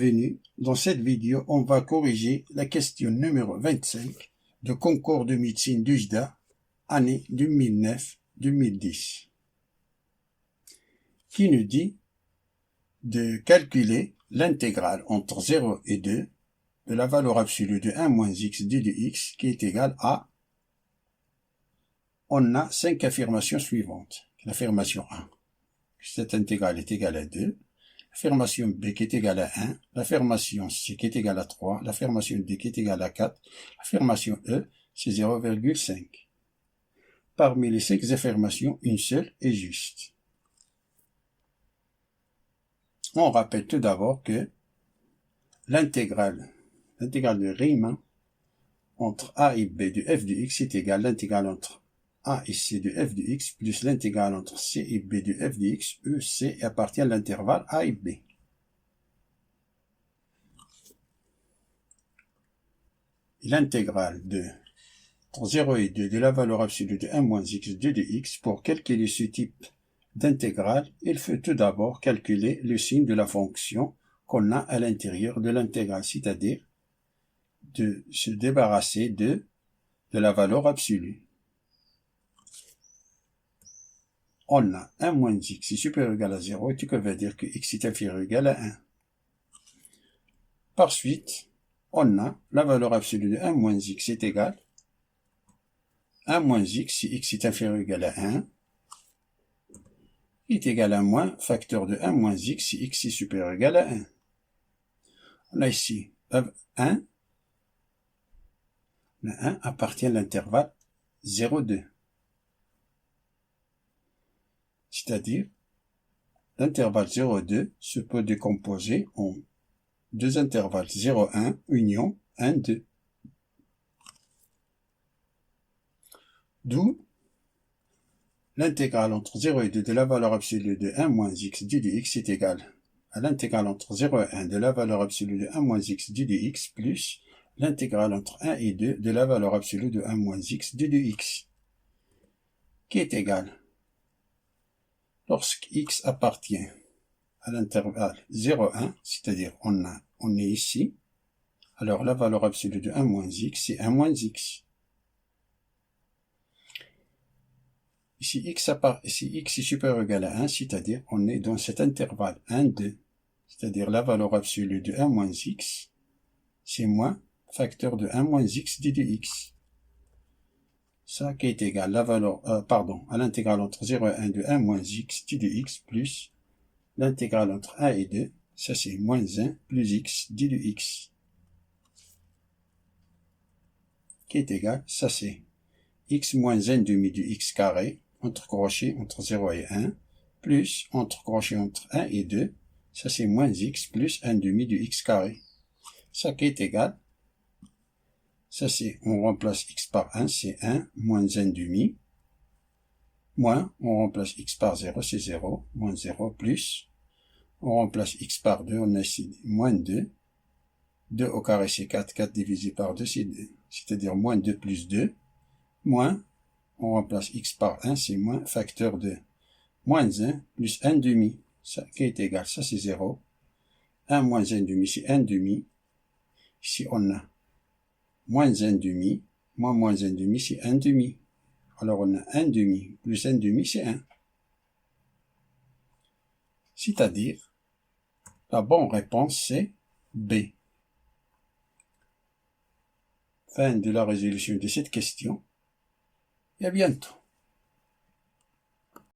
Bienvenue, dans cette vidéo, on va corriger la question numéro 25 de concours de médecine d'UJDA, année 2009-2010, qui nous dit de calculer l'intégrale entre 0 et 2 de la valeur absolue de 1 moins x d de x qui est égale à... On a 5 affirmations suivantes. L'affirmation 1, cette intégrale est égale à 2. L'affirmation B qui est égale à 1, l'affirmation C qui est égale à 3, l'affirmation D qui est égale à 4, l'affirmation E, c'est 0,5. Parmi les 5 affirmations, une seule est juste. On rappelle tout d'abord que l'intégrale de Riemann entre A et B de f de x est égale à l'intégrale entre A et C de f de x plus l'intégrale entre C et B de f de x, E, C, appartient à l'intervalle A et B. L'intégrale de 0 et 2 de la valeur absolue de 1 moins x de x, pour calculer ce type d'intégrale, il faut tout d'abord calculer le signe de la fonction qu'on a à l'intérieur de l'intégrale, c'est-à-dire de se débarrasser de la valeur absolue. On a 1 moins x est supérieur ou égal à 0, et ce qui veut dire que x est inférieur ou égal à 1. Par suite, on a la valeur absolue de 1 moins x est égal 1 moins x si x est inférieur ou égal à 1 est égal à moins facteur de 1 moins x si x est supérieur ou égal à 1. On a ici 1. Le 1 appartient à l'intervalle 0, 2. C'est-à-dire, l'intervalle 0, 2 se peut décomposer en deux intervalles 0, 1, union 1, 2. D'où l'intégrale entre 0 et 2 de la valeur absolue de 1 moins x d de x est égale à l'intégrale entre 0 et 1 de la valeur absolue de 1 moins x d de x plus l'intégrale entre 1 et 2 de la valeur absolue de 1 moins x d de x, qui est égale, lorsque x appartient à l'intervalle 0, 1, c'est-à-dire on est ici, alors la valeur absolue de 1 moins x, c'est 1 moins x. Ici, x est supérieur ou égal à 1, c'est-à-dire on est dans cet intervalle 1, 2, c'est-à-dire la valeur absolue de 1 moins x, c'est moins facteur de 1 moins x d de x. Ça qui est égal à à l'intégrale entre 0 et 1 de 1 moins x d de x plus l'intégrale entre 1 et 2, ça c'est moins 1 plus x d de x, qui est égal, ça c'est x moins 1 demi de x carré, entre crochets entre 0 et 1, plus entre crochets entre 1 et 2, ça c'est moins x plus 1 demi de x carré. Ça qui est égal, ça c'est, on remplace x par 1, c'est 1, moins 1 demi, moins, on remplace x par 0, c'est 0, moins 0, plus, on remplace x par 2, on a ici moins 2, 2 au carré c'est 4, 4 divisé par 2 c'est 2, c'est-à-dire moins 2 plus 2, moins, on remplace x par 1, c'est moins facteur de moins 1 plus 1 demi, ça qui est égal, ça c'est 0, 1 moins 1 demi c'est 1 demi, ici on a moins 1 demi, moins 1 demi c'est 1 demi, alors on a 1 demi plus 1 demi c'est 1. C'est-à-dire, la bonne réponse c'est B. Fin de la résolution de cette question, et à bientôt.